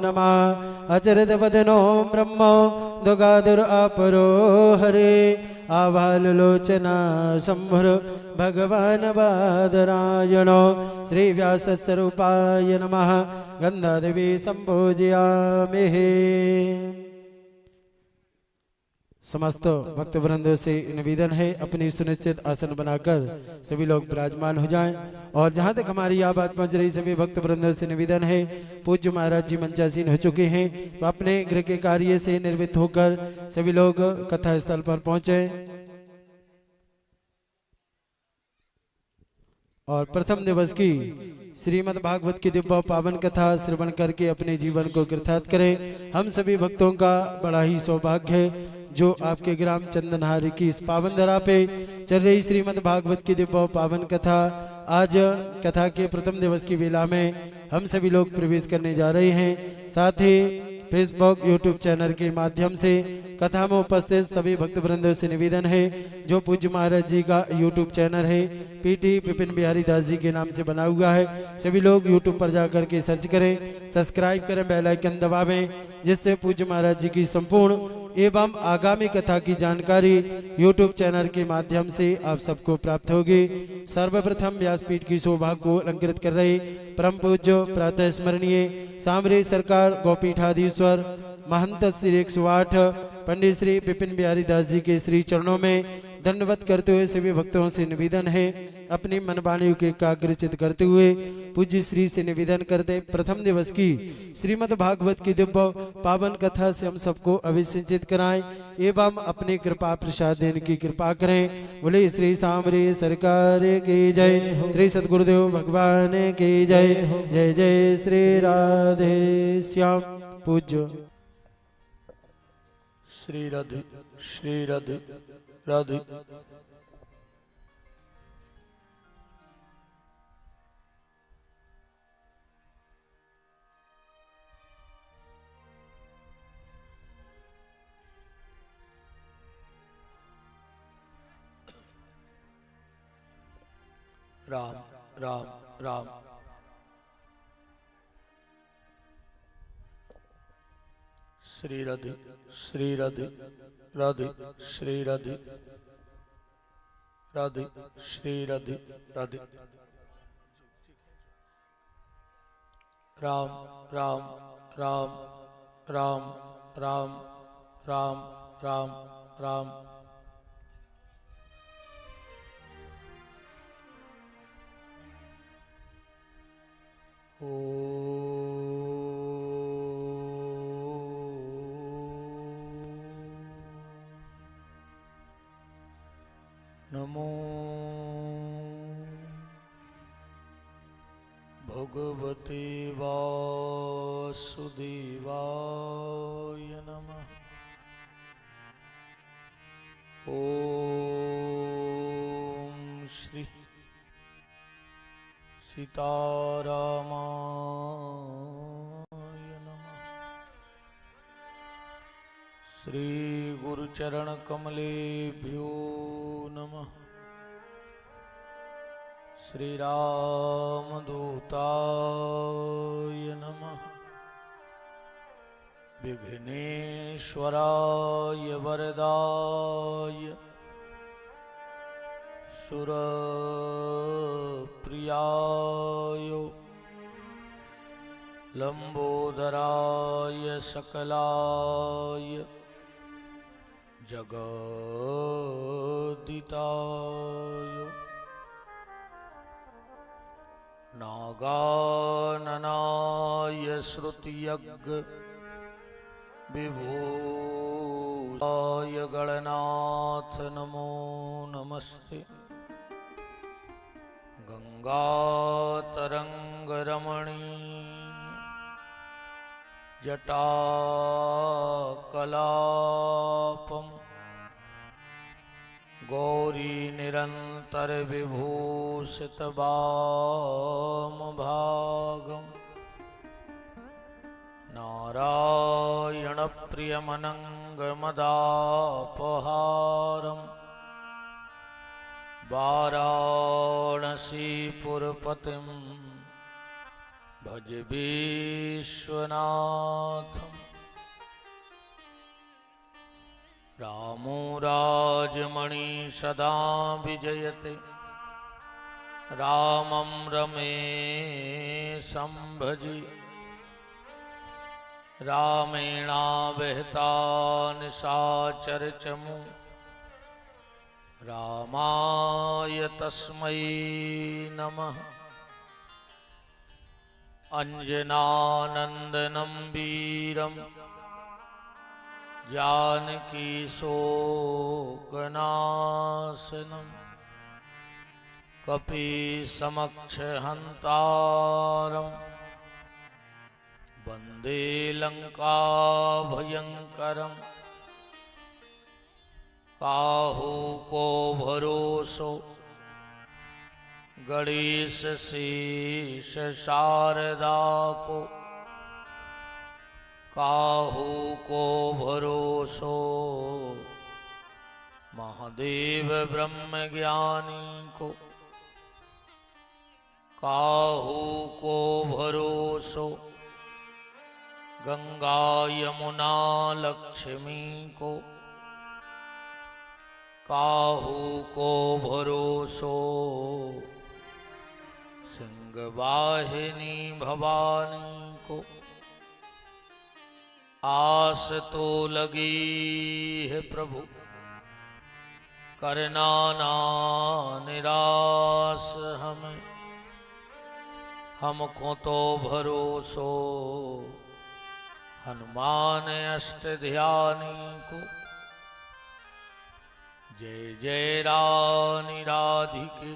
नमः। अचरत वदनो ब्रह्म दुगादुर अपरो हरे आवालोचना शंभुर भगवान बादरायणो श्री व्यास स्वरूपाय नमः। गंधादेवी संपूजयामि। समस्त भक्त वृंदों से निवेदन है अपनी सुनिश्चित आसन बनाकर सभी लोग विराजमान हो जाएं। और जहां तक हमारी आवाज पहुंच रही सभी भक्त वृंदों से निवेदन है, पूज्य महाराज जी मंचासीन हो चुके हैं, तो अपने गृह के कार्य से निर्वृत्त होकर सभी लोग कथा स्थल पर पहुंचे और प्रथम दिवस की श्रीमद् भागवत की दिव्य पावन कथा श्रवण करके अपने जीवन को कृतार्थ करें। हम सभी भक्तों का बड़ा ही सौभाग्य है जो आपके ग्राम चंदनहारी की इस पावन धरा पे चल रही श्रीमद् भागवत की दिव्य पावन कथा। आज कथा के प्रथम दिवस की वेला में हम सभी लोग प्रवेश करने जा रहे हैं। साथ ही फेसबुक यूट्यूब चैनल के माध्यम से कथा में उपस्थित सभी भक्त वृंदों से निवेदन है, जो पूज्य महाराज जी का यूट्यूब चैनल है पीटी विपिन बिहारी दास जी के नाम से बना हुआ है, सभी लोग यूट्यूब पर जाकर के सर्च करें, सब्सक्राइब करें, बेल आइकन दबावें, जिससे पूज्य महाराज जी की संपूर्ण एवं आगामी कथा की जानकारी यूट्यूब चैनल के माध्यम से आप सबको प्राप्त होगी। सर्वप्रथम व्यासपीठ की शोभा को अलंकृत कर रहे परम पूज्य प्रातः स्मरणीय सामरे सरकार गौपीठाधीश्वर महंत श्री 108 पंडित श्री विपिन बिहारी दास जी के श्री चरणों में दंडवत करते हुए सभी भक्तों से निवेदन है, अपनी मनवाणी के एकाग्रचित करते हुए पूज्य श्री से निवेदन करते प्रथम दिवस की श्रीमद् भागवत की दिव्य पावन कथा से हम सबको अभिसिंचित कराएं एवं अपनी कृपा प्रसाद देने की कृपा करें। बोले श्री सामरे सरकार की जय, श्री सद्गुरुदेव भगवान की जय। जय जय श्री राधे श्याम। पूज्य श्री राधे श्री राधे राधे। राम राम राम। श्री राधे श्री राधे राधे श्री राधे राधे श्री राधे राधे। राम राम राम राम राम राम राम राम। ओ नमो भगवते वासुदेवाय नमः। ओम श्री सीतारामाय नमः। श्री गुरुचरण कमलेभ्यो नमः। श्री रामदूताय नमः। विघ्नेश्वराय वरदाय सुरप्रियाय लंबोदराय सकलाय जगद्दिताय नागाननाय श्रुतियज्ञ विभूताय गणनाथ नमो नमस्ते। गंगातरंगरमणीय जटाकलापम गौरी निरंतर विभूषित वामभागम नारायण प्रियमनंगमदापहारम वाराणसीपुरपतिं भज विश्वनाथम् रामो राजमणि सदा विजयते रामं रमेशं भजे रामेणावहता निशाचरचमु रामाय तस्मै नमः। अंजनानंदनं वीरं जानकी शोकनाशनं कपीसमक्षहन्तारं वन्दे लंकाभयंकरं। काहू को भरोसो गणेश शेष शारदा को, काहू को भरोसो महादेव ब्रह्म ज्ञानी को, काहू को भरोसो गंगा यमुना लक्ष्मी को, काहू को भरोसो सिंहवाहिनी भवानी को। आस तो लगी है प्रभु करना ना निराश हमें, हमको तो भरोसो हनुमान अष्टध्यानी को। जय जय रानी राधिके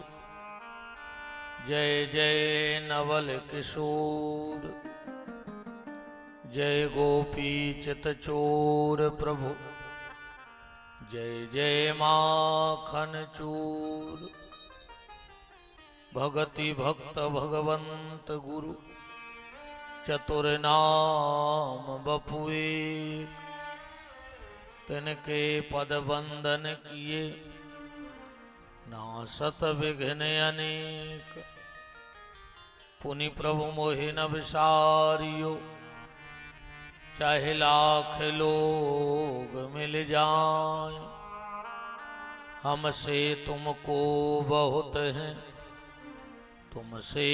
जय जय नवल किशोर, जय गोपी चितचोर प्रभु जय जय माखन चूर। भगति भक्त भगवंत गुरु चतुर नाम बपुए, तिनके पद बंदन किए नासत विघ्न अनेक। पुनि प्रभु मोहि न विसारियो, चाहे लाख लोग मिल जाए, हमसे तुमको बहुत है तुमसे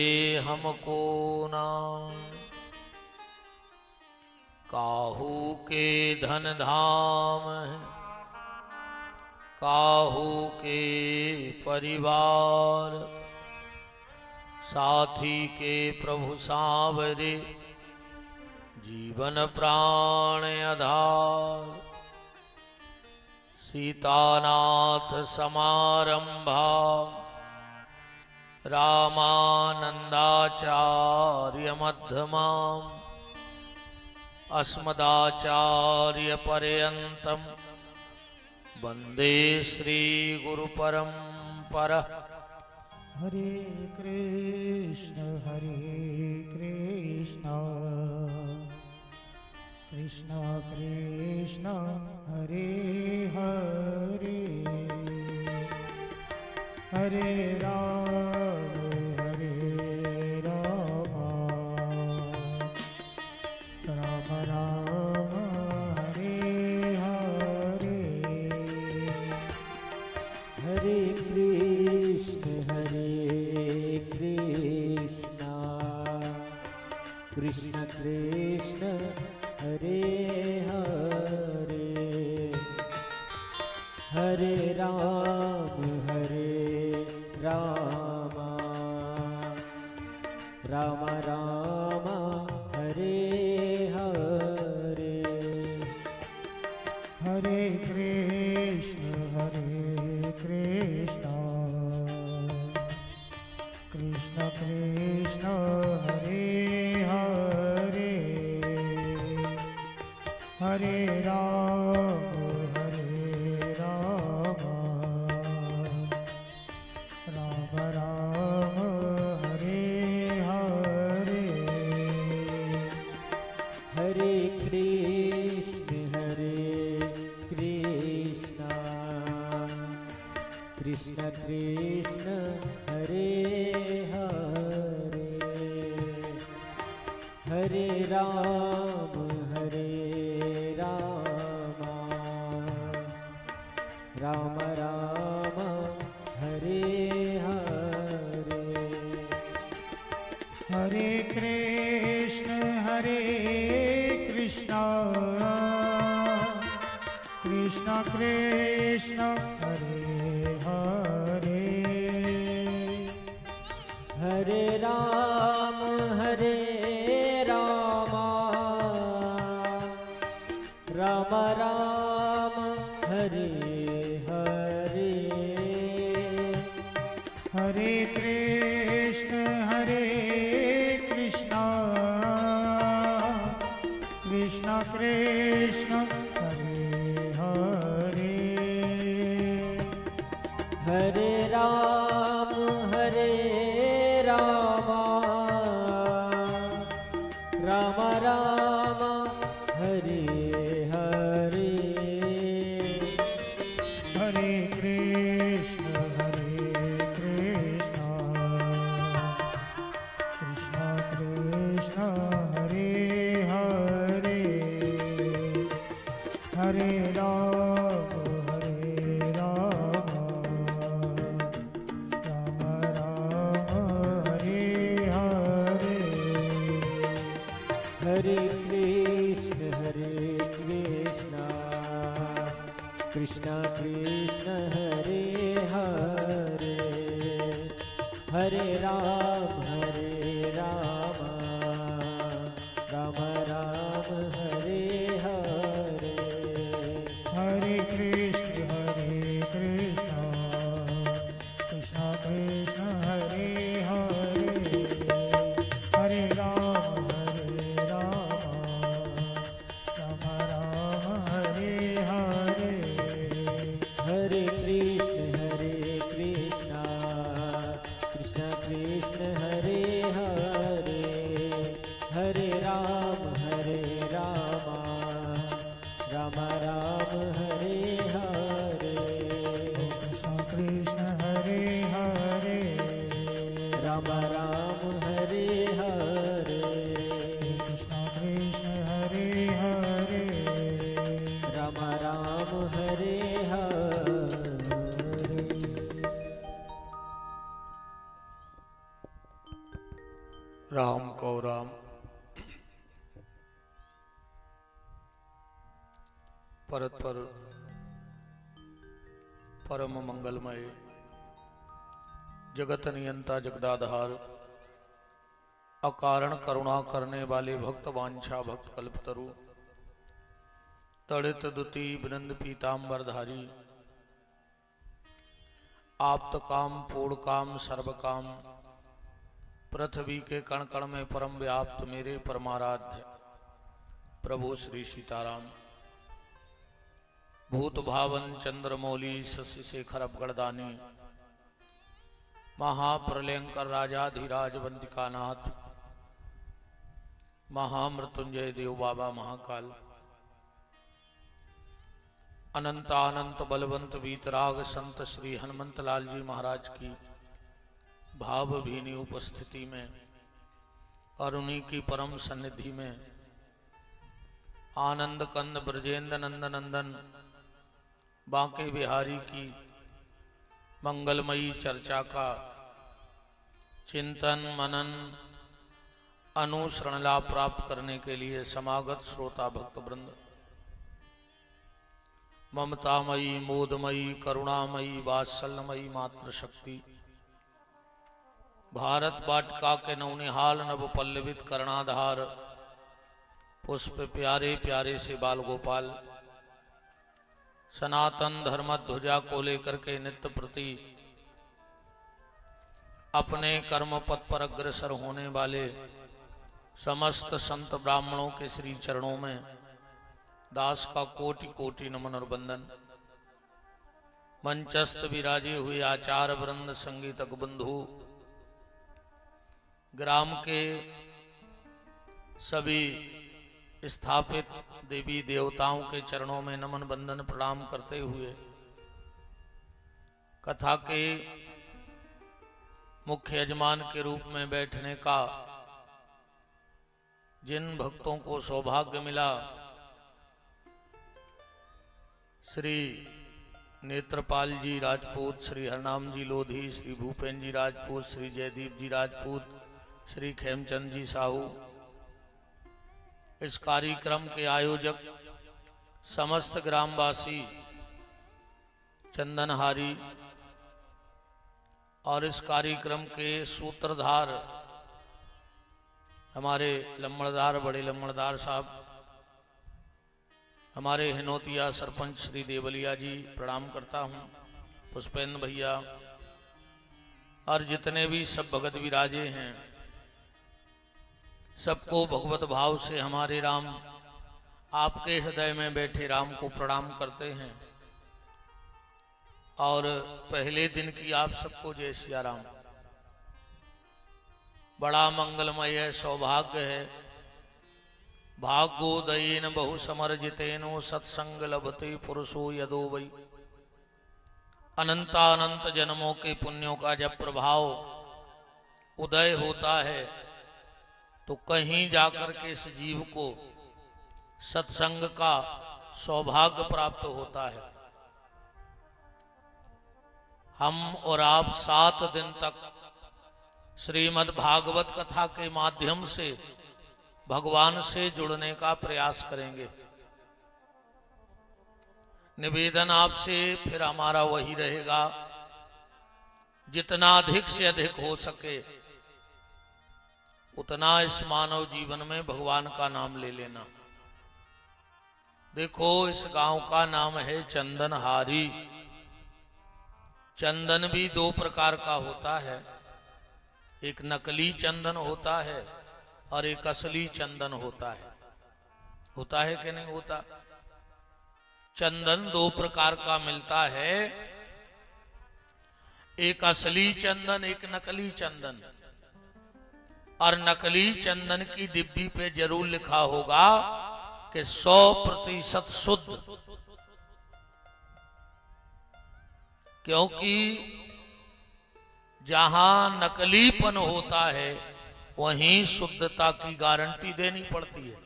हमको नाम। काहू के धन धाम है काहू के परिवार, साथी के प्रभु सांवरे जीवन प्राण आधार। सीतानाथ समारंभा रामानंदाचार्य मध्यमाम, अस्मदाचार्य पर्यंतम वंदे श्री गुरु परंपरा। हरे कृष्ण कृष्ण कृष्ण हरे हरे, हरे राम राम राम हरे हरे। हरे कृष्ण कृष्ण कृष्ण हरे हरे, हरे राम राम राम हरे हरे। हरे कृष्ण कृष्ण कृष्ण हरे हरे, हरे राम राम राम हरे हरे। हरे कृष्ण कृष्ण कृष्ण हरे हरे, हरे राम राम राम हरे हरे। हरे कृष्ण कृष्ण कृष्ण हरे हरे। हरे राम राम राम हरे हरे। हरे कृष्ण कृष्ण कृष्ण हरे हरे। हरे राम राम राम हरे हरे। हरे कृष्ण कृष्ण कृष्ण हरे हरे। हरे राम राम राम हरे हरे। हरे कृष्ण कृष्ण कृष्ण हरे हरे। हरे राम राम राम हरे हरे। हरे कृष्ण कृष्ण कृष्ण हरे हरे। हरे राम राम हरे हरे। हरे कृष्ण कृष्ण कृष्ण हरे हरे। हरे राम राम राम हरे हरे। कृष्ण कृष्ण हरे हरे। राम राम हरे हरे। कृष्ण कृष्ण हरे हरे। राम राम हरे हरे। राम को राम परस्पर परम मंगलमय जगत नियंता जगदाधार अकारण करुणा करने वाले भक्त वांछा भक्त कल्पतरु तड़ित दुति वृंद पीताम्बरधारी आप्त काम पूर्ण काम सर्व काम पृथ्वी के कण कण में परम व्याप्त मेरे परमाराध्य प्रभु श्री सीताराम भूत भावन चंद्रमौली शशि शेखर अवगढ़दानी महाप्रलयंकर राजाधिराज वंदिकानाथ महामृत्युंजय देव बाबा महाकाल अनंत अनंत बलवंत वीतराग संत श्री हनुमंत लाल जी महाराज की भावभीनी उपस्थिति में और उन्हीं की परम सन्निधि में आनंद कंद ब्रजेंद्र नंद नंदन बांके बिहारी की मंगलमयी चर्चा का चिंतन मनन अनुसरण लाभ प्राप्त करने के लिए समागत श्रोता भक्त वृंद ममतामयी मोदमयी करुणामयी वात्सल्यमयी मातृशक्ति भारत वाटिका के नवनिहाल नव पल्लवित कर्णाधार पुष्प प्यारे प्यारे से बाल गोपाल सनातन धर्म ध्वजा को लेकर के नित्य प्रति अपने कर्म पथ पर अग्रसर होने वाले समस्त संत ब्राह्मणों के श्री चरणों में दास का कोटि कोटि नमन और बंदन। मंचस्थ विराजे हुए आचार्य वृंद संगीतक बंधु ग्राम के सभी स्थापित देवी देवताओं के चरणों में नमन बंदन प्रणाम करते हुए कथा के मुख्य यजमान के रूप में बैठने का जिन भक्तों को सौभाग्य मिला श्री नेत्रपाल जी राजपूत, श्री हरनाम जी लोधी, श्री भूपेन जी राजपूत, श्री जयदीप जी राजपूत, श्री खेमचंद जी साहू, इस कार्यक्रम के आयोजक, समस्त ग्रामवासी, चंदनहारी और इस कार्यक्रम के सूत्रधार हमारे लम्बड़दार, बड़े लम्बड़दार साहब, हमारे हिनोतिया सरपंच श्री देवलिया जी, प्रणाम करता हूँ, पुष्पेंद्र भैया और जितने भी सब भगत विराजे हैं, सबको भगवत भाव से हमारे राम, आपके हृदय में बैठे राम को प्रणाम करते हैं। और पहले दिन की आप सबको जय सिया राम। बड़ा मंगलमय है, सौभाग्य है, भाग्योदयेन बहु समर्जितेनो सत्संग लभते पुरुषो यदो वै। अनंतानंत जन्मों के पुण्यों का जब प्रभाव उदय होता है तो कहीं जाकर के इस जीव को सत्संग का सौभाग्य प्राप्त होता है। हम और आप 7 दिन तक श्रीमद् भागवत कथा के माध्यम से भगवान से जुड़ने का प्रयास करेंगे। निवेदन आपसे फिर हमारा वही रहेगा, जितना अधिक से अधिक हो सके उतना इस मानव जीवन में भगवान का नाम ले लेना। देखो, इस गांव का नाम है चंदनहारी। चंदन भी 2 प्रकार का होता है, एक नकली चंदन होता है और एक असली चंदन होता है। होता है कि नहीं होता? चंदन 2 प्रकार का मिलता है, एक असली चंदन, एक नकली चंदन। और नकली चंदन की डिब्बी पे जरूर लिखा होगा कि 100% शुद्ध, क्योंकि जहां नकलीपन होता है वहीं शुद्धता की गारंटी देनी पड़ती है।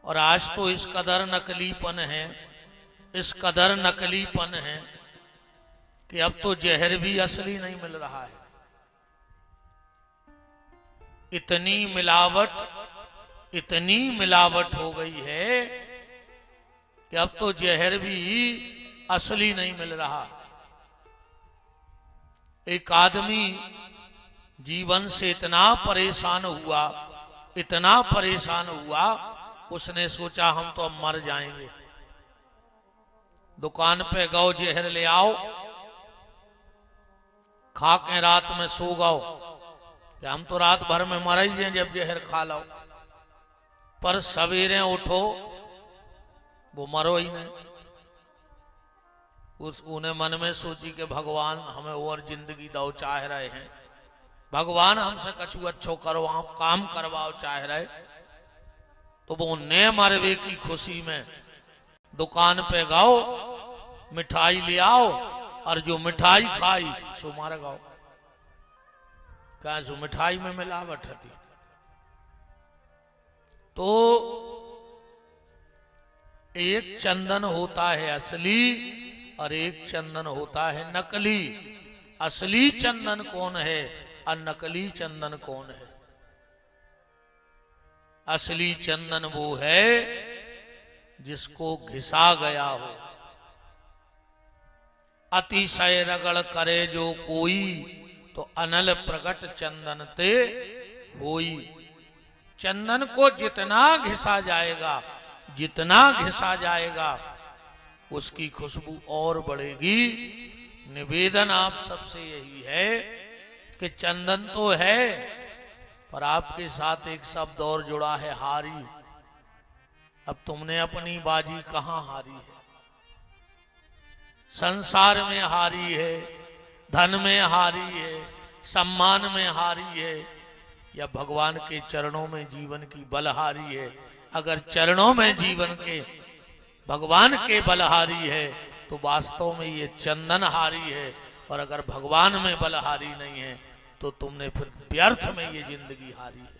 और आज तो इस कदर नकलीपन है, इस कदर नकलीपन है कि अब तो जहर भी असली नहीं मिल रहा है। इतनी मिलावट हो गई है कि अब तो जहर भी असली नहीं मिल रहा। एक आदमी जीवन से इतना परेशान हुआ, इतना परेशान हुआ, उसने सोचा हम तो अब मर जाएंगे। दुकान पे गौ जहर ले आओ, खा के रात में सो गओ कि हम तो रात भर में मर ही जाए जब जहर खा लो। पर सवेरे उठो वो मरो ही नहीं। उन्हें मन में सोची कि भगवान हमें और जिंदगी दो चाह रहे हैं, भगवान हमसे कछु अच्छो करवाओ, काम करवाओ चाह रहे। तो वो ने मरवे की खुशी में दुकान पे गाओ, मिठाई ले आओ, और जो मिठाई खाई सो मार गाओ। क्या सो मिठाई में मिलावट थी। तो एक चंदन होता है असली और एक चंदन होता है नकली। असली चंदन कौन है और नकली चंदन कौन है? असली चंदन वो है जिसको घिसा गया हो। अतिशय रगड़ करे जो कोई, तो अनल प्रगट चंदन ते होई। चंदन को जितना घिसा जाएगा, जितना घिसा जाएगा, उसकी खुशबू और बढ़ेगी। निवेदन आप सबसे यही है कि चंदन तो है, पर आपके साथ एक शब्द और जुड़ा है, हारी। अब तुमने अपनी बाजी कहां हारी है? संसार में हारी है, धन में हारी है, सम्मान में हारी है, या भगवान के चरणों में जीवन की बलहारी है? अगर चरणों में जीवन के भगवान के बलहारी है तो वास्तव में ये चंदन हारी है। और अगर भगवान में बलहारी नहीं है तो तुमने फिर व्यर्थ में ये जिंदगी हारी है।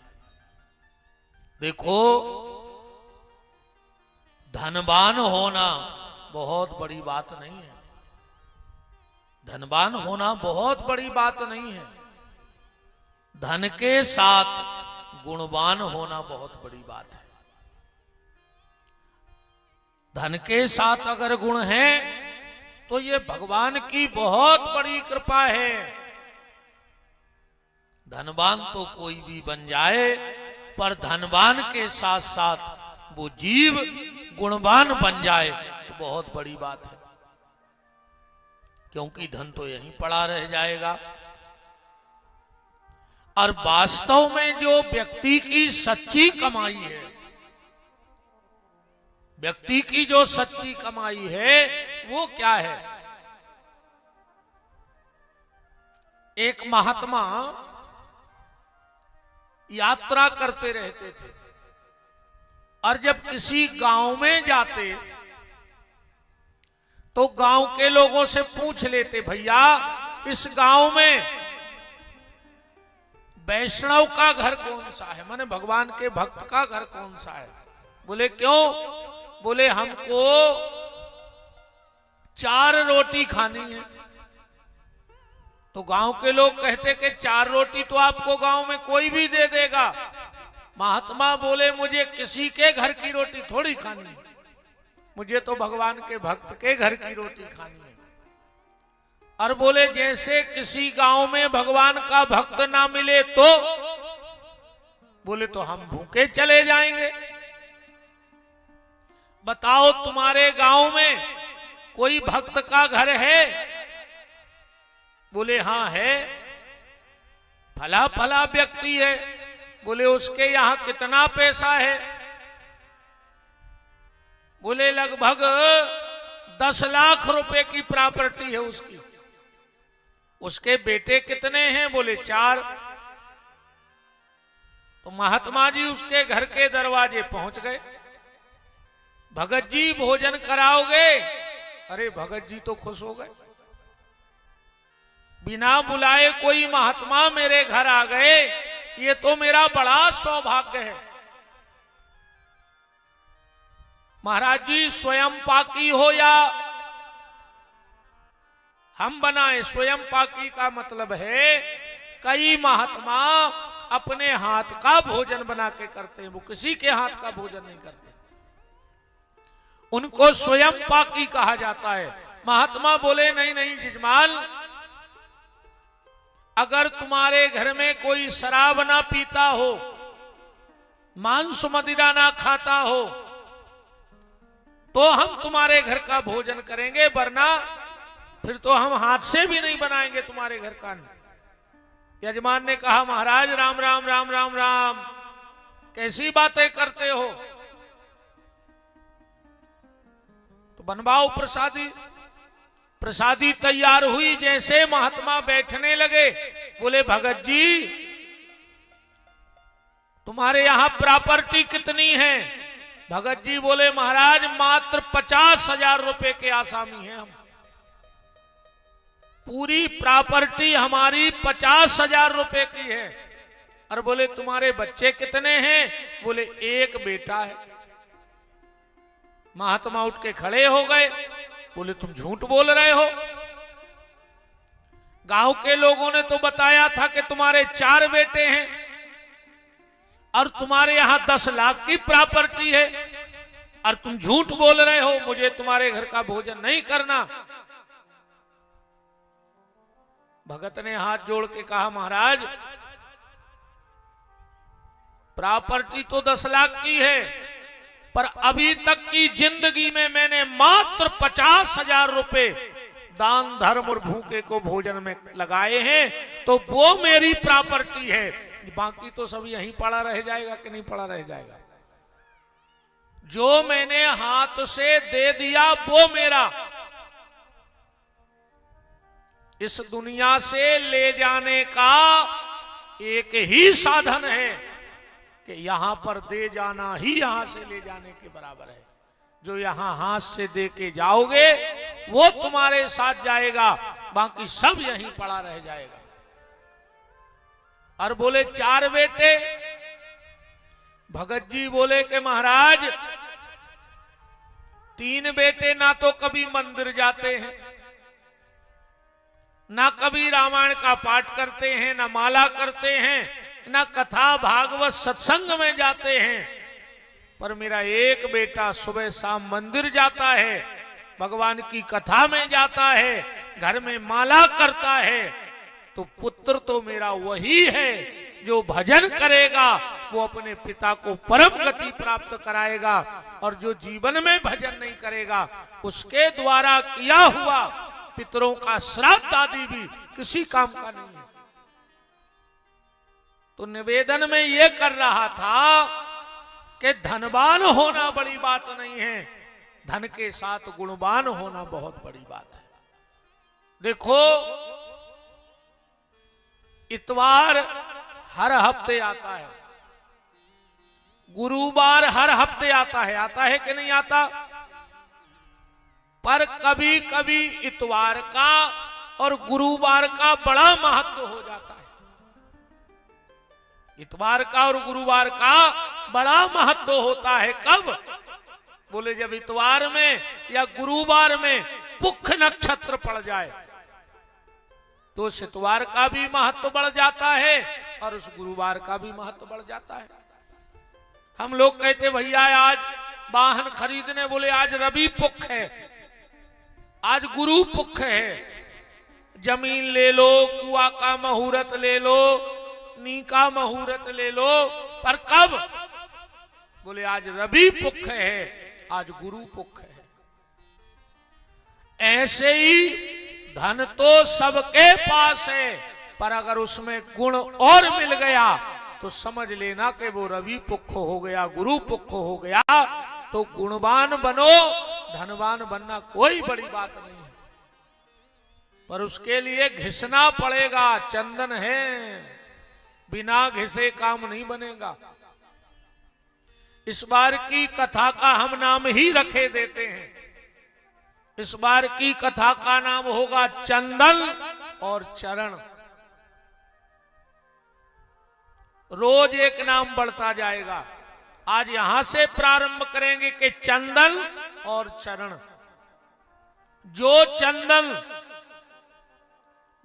देखो, धनवान होना बहुत बड़ी बात नहीं है। धनवान होना बहुत बड़ी बात नहीं है। धन के साथ गुणवान होना बहुत बड़ी बात है। धन के साथ अगर गुण है तो ये भगवान की बहुत बड़ी कृपा है। धनवान तो कोई भी बन जाए, पर धनवान के साथ साथ वो जीव गुणवान बन जाए तो बहुत बड़ी बात है। क्योंकि धन तो यहीं पड़ा रह जाएगा। और वास्तव में जो व्यक्ति की सच्ची कमाई है, व्यक्ति की जो सच्ची कमाई है वो क्या है? एक महात्मा यात्रा करते रहते थे और जब किसी गांव में जाते तो गांव के लोगों से पूछ लेते, भैया इस गांव में वैष्णव का घर कौन सा है, माने भगवान के भक्त का घर कौन सा है? बोले क्यों? बोले हमको 4 रोटी खानी है। तो गांव के लोग कहते कि 4 रोटी तो आपको गांव में कोई भी दे देगा। महात्मा बोले मुझे किसी के घर की रोटी थोड़ी खानी है, मुझे तो भगवान के भक्त के घर की रोटी खानी है। और बोले जैसे किसी गांव में भगवान का भक्त ना मिले तो बोले तो हम भूखे चले जाएंगे। बताओ तुम्हारे गांव में कोई भक्त का घर है? बोले हाँ है, फला फला व्यक्ति है। बोले उसके यहां कितना पैसा है? बोले लगभग 10 लाख रुपए की प्रॉपर्टी है उसकी। उसके बेटे कितने हैं? बोले 4। तो महात्मा जी उसके घर के दरवाजे पहुंच गए। भगत जी भोजन कराओगे? अरे भगत जी तो खुश हो गए, बिना बुलाए कोई महात्मा मेरे घर आ गए, ये तो मेरा बड़ा सौभाग्य है। महाराज जी स्वयं पाकी हो या हम बनाए? स्वयं पाकी का मतलब है कई महात्मा अपने हाथ का भोजन बना के करते हैं, वो किसी के हाथ का भोजन नहीं करते, उनको स्वयं पाकी कहा जाता है। महात्मा बोले नहीं नहीं जजमान, अगर तुम्हारे घर में कोई शराब ना पीता हो, मांस मदिरा ना खाता हो, तो हम तुम्हारे घर का भोजन करेंगे, वरना फिर तो हम हाथ से भी नहीं बनाएंगे तुम्हारे घर का। यजमान ने कहा महाराज राम राम राम राम राम, कैसी बातें करते हो? तो बनवाओ प्रसादी। प्रसादी तैयार हुई। जैसे महात्मा बैठने लगे, बोले भगत जी तुम्हारे यहां प्रॉपर्टी कितनी है? भगत जी बोले महाराज मात्र 50,000 रुपए के आसामी हैं हम, पूरी प्रॉपर्टी हमारी 50,000 रुपए की है। और बोले तुम्हारे बच्चे कितने हैं? बोले 1 बेटा है। महात्मा उठ के खड़े हो गए, बोले तुम झूठ बोल रहे हो, गांव के लोगों ने तो बताया था कि तुम्हारे 4 बेटे हैं और तुम्हारे यहां 10 लाख की प्रॉपर्टी है, और तुम झूठ बोल रहे हो, मुझे तुम्हारे घर का भोजन नहीं करना। भगत ने हाथ जोड़ के कहा महाराज प्रॉपर्टी तो 10 लाख की है, पर अभी तक की जिंदगी में मैंने मात्र 50,000 रुपए दान धर्म और भूखे को भोजन में लगाए हैं, तो वो मेरी प्रॉपर्टी है, बाकी तो सब यहीं पड़ा रह जाएगा कि नहीं पड़ा रह जाएगा। जो मैंने हाथ से दे दिया वो मेरा। इस दुनिया से ले जाने का एक ही साधन है कि यहां पर दे जाना ही यहां से ले जाने के बराबर है। जो यहां हाथ से दे के जाओगे वो तुम्हारे साथ जाएगा, बाकी सब यहीं पड़ा रह जाएगा। और बोले 4 बेटे, भगत जी बोले कि महाराज 3 बेटे ना तो कभी मंदिर जाते हैं, ना कभी रामायण का पाठ करते हैं, ना माला करते हैं, ना कथा भागवत सत्संग में जाते हैं, पर मेरा एक बेटा सुबह शाम मंदिर जाता है, भगवान की कथा में जाता है, घर में माला करता है। तो पुत्र तो मेरा वही है जो भजन करेगा वो अपने पिता को परम गति प्राप्त कराएगा, और जो जीवन में भजन नहीं करेगा उसके द्वारा किया हुआ पितरों का श्राद्ध आदि भी किसी काम का नहीं है। तो निवेदन में ये कर रहा था कि धनवान होना बड़ी बात नहीं है, धन के साथ गुणवान होना बहुत बड़ी बात है। देखो इतवार हर हफ्ते आता है, गुरुवार हर हफ्ते आता है कि नहीं आता? पर कभी कभी इतवार का और गुरुवार का बड़ा महत्व हो जाता है। इतवार का और गुरुवार का बड़ा महत्व होता है। कब? बोले जब इतवार में या गुरुवार में पुख नक्षत्र पड़ जाए तो उस इतवार का भी महत्व बढ़ जाता है और उस गुरुवार का भी महत्व बढ़ जाता है। हम लोग कहते भैया आज वाहन खरीदने, बोले आज रवि पुख है, आज गुरु पुख है, जमीन ले लो, कुआ का मुहूर्त ले लो, नी का मुहूर्त ले लो, पर कब? बोले आज रवि पुख है, आज गुरु पुख है। ऐसे ही धन तो सबके पास है, पर अगर उसमें गुण और मिल गया तो समझ लेना कि वो रवि पुख हो गया, गुरु पुख हो गया। तो गुणवान बनो, धनवान बनना कोई बड़ी बात नहीं है, पर उसके लिए घिसना पड़ेगा। चंदन है, बिना घिसे काम नहीं बनेगा। इस बार की कथा का हम नाम ही रखे देते हैं। इस बार की कथा का नाम होगा चंदन और चरण। रोज एक नाम बढ़ता जाएगा। आज यहां से प्रारंभ करेंगे कि चंदन और चरण। जो चंदन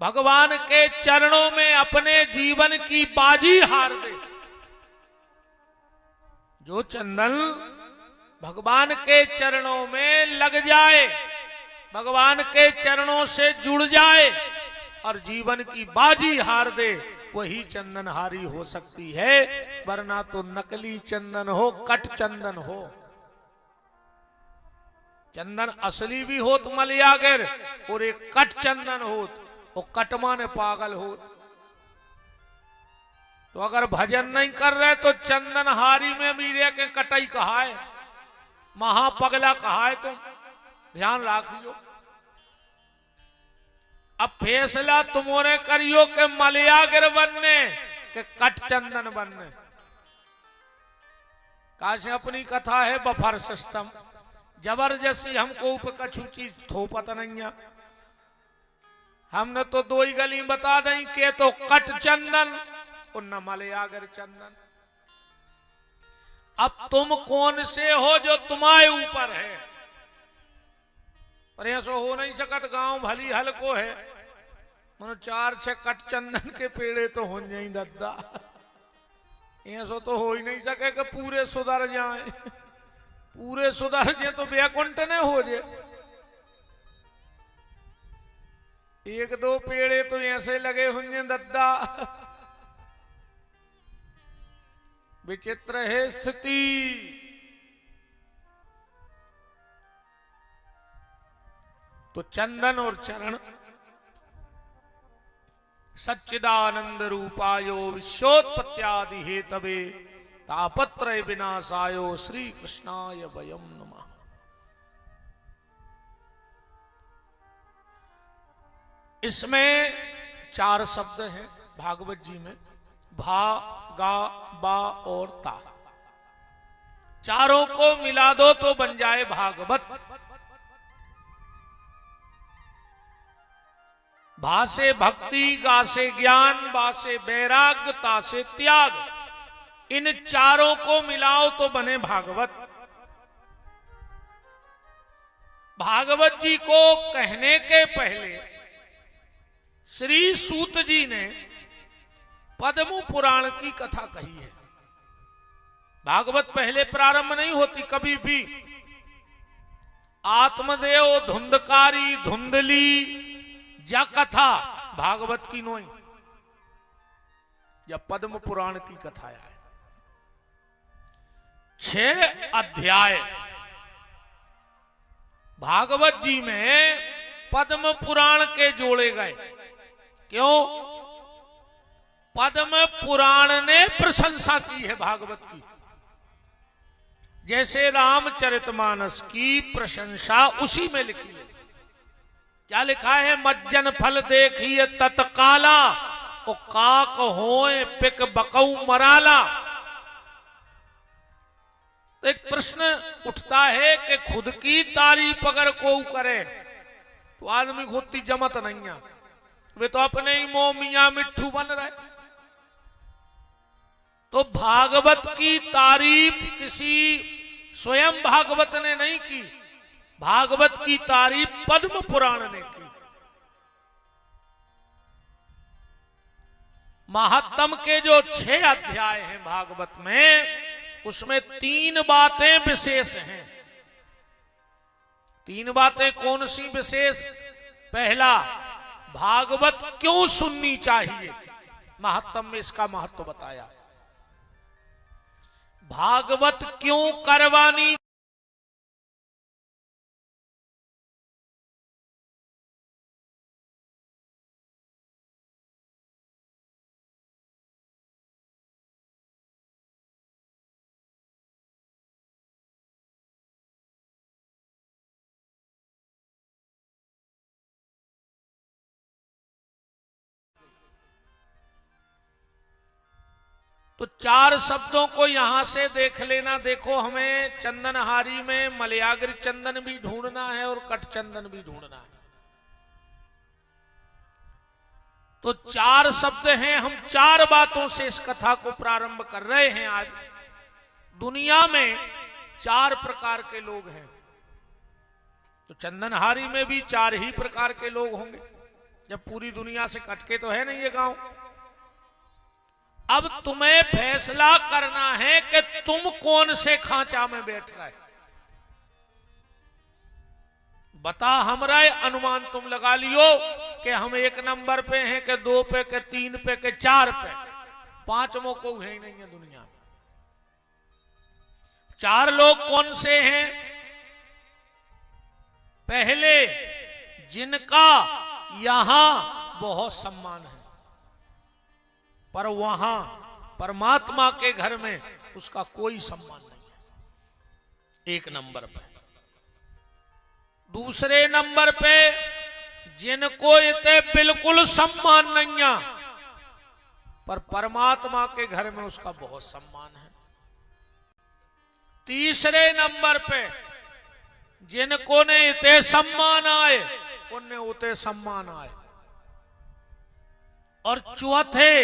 भगवान के चरणों में अपने जीवन की बाजी हार दे, जो चंदन भगवान के चरणों में लग जाए, भगवान के चरणों से जुड़ जाए और जीवन की बाजी हार दे, वही चंदनहारी हो सकती है, वरना तो नकली चंदन हो, कट चंदन हो। चंदन असली भी हो तो मलियागर, और एक कट चंदन हो तो कटमा ने पागल हो। तो अगर भजन नहीं कर रहे तो चंदनहारी में मीरे के कटई कहा है, महापगला कहा है, तुम ध्यान राखियो। अब फैसला तुमने करियो कि मलियागर बनने के कट चंदन बनने। काश अपनी कथा है बफर सिस्टम, जबरदस्ती हमको ऊपर कछु चीज थोपत नहीं है। हमने तो 2 ही गली बता दें कि तो कट चंदन और न मलियागर चंदन। अब तुम कौन से हो जो तुम्हारे ऊपर है, पर ऐसा हो नहीं सकत। गांव भली हल्को है, मनो 4-6 कट चंदन के पेड़े तो हो जाए दद्दा। ऐसा तो हो ही नहीं सके कि पूरे सुधर जाए। पूरे सुधर जाए तो बैकुंठ ने हो जाए। 1-2 पेड़े तो ऐसे लगे होंगे दद्दा। विचित्र है स्थिति। तो चंदन और चरण सच्चिदानंद रूपायो विश्वोत्पत्त्यादि हेतवे तापत्रय विनाशायो श्री कृष्णाय वयम नमः। इसमें 4 शब्द हैं भागवत जी में, भा, गा, बा और ता। चारों को मिला दो तो बन जाए भागवत। भा से भक्ति, गा से ज्ञान, बा से वैराग्य, ता से त्याग। इन चारों को मिलाओ तो बने भागवत। भागवत जी को कहने के पहले श्री सूत जी ने पद्म पुराण की कथा कही है। भागवत पहले प्रारंभ नहीं होती कभी भी। आत्मदेव धुंधकारी धुंधली जा कथा भागवत की नोई या पद्म पुराण की कथा है। 6 अध्याय भागवत जी में पद्म पुराण के जोड़े गए। क्यों? पद्म पुराण ने प्रशंसा की है भागवत की। जैसे रामचरितमानस की प्रशंसा उसी में लिखी है। क्या लिखा है? मज्जन फल देखिए तत्काला, ओ काक होए पिक बकऊ मराला। तो एक प्रश्न उठता है कि खुद की तारीफ अगर कोई करे तो आदमी खुद की जमत नहीं है। वे तो अपने ही मोह मियां मिट्ठू बन रहे। तो भागवत की तारीफ किसी स्वयं भागवत ने नहीं की, भागवत की तारीफ पद्म पुराण ने की। महात्म के जो 6 अध्याय हैं भागवत में, उसमें 3 बातें विशेष हैं। 3 बातें कौन सी विशेष? पहला, भागवत क्यों सुननी चाहिए, महात्म में इसका महत्व बताया। भागवत क्यों करवानी, तो 4 शब्दों को यहां से देख लेना। देखो, हमें चंदनहारी में मलयाग्र चंदन भी ढूंढना है और कट चंदन भी ढूंढना है। तो 4 शब्द हैं। हम 4 बातों से इस कथा को प्रारंभ कर रहे हैं। आज दुनिया में 4 प्रकार के लोग हैं। तो चंदनहारी में भी 4 ही प्रकार के लोग होंगे, जब पूरी दुनिया से कटके तो है नहीं ये गांव। अब तुम्हें फैसला करना है कि तुम कौन से खांचा में बैठ रहे। बता, हमरा अनुमान तुम लगा लियो कि हम 1 नंबर पे हैं, कि 2 पे, कि 3 पे, कि 4 पे। 5वां को है ही नहीं है दुनिया में। 4 लोग कौन से हैं? पहले, जिनका यहां बहुत सम्मान है, पर वहां परमात्मा के घर में उसका कोई सम्मान नहीं है। 1 नंबर पे। दूसरे नंबर पे, जिनको इतने बिल्कुल सम्मान नहीं है, पर परमात्मा के घर में उसका बहुत सम्मान है। तीसरे नंबर पे, जिनको ने इतने सम्मान आए उन्हें उतने सम्मान आए। और चौथे,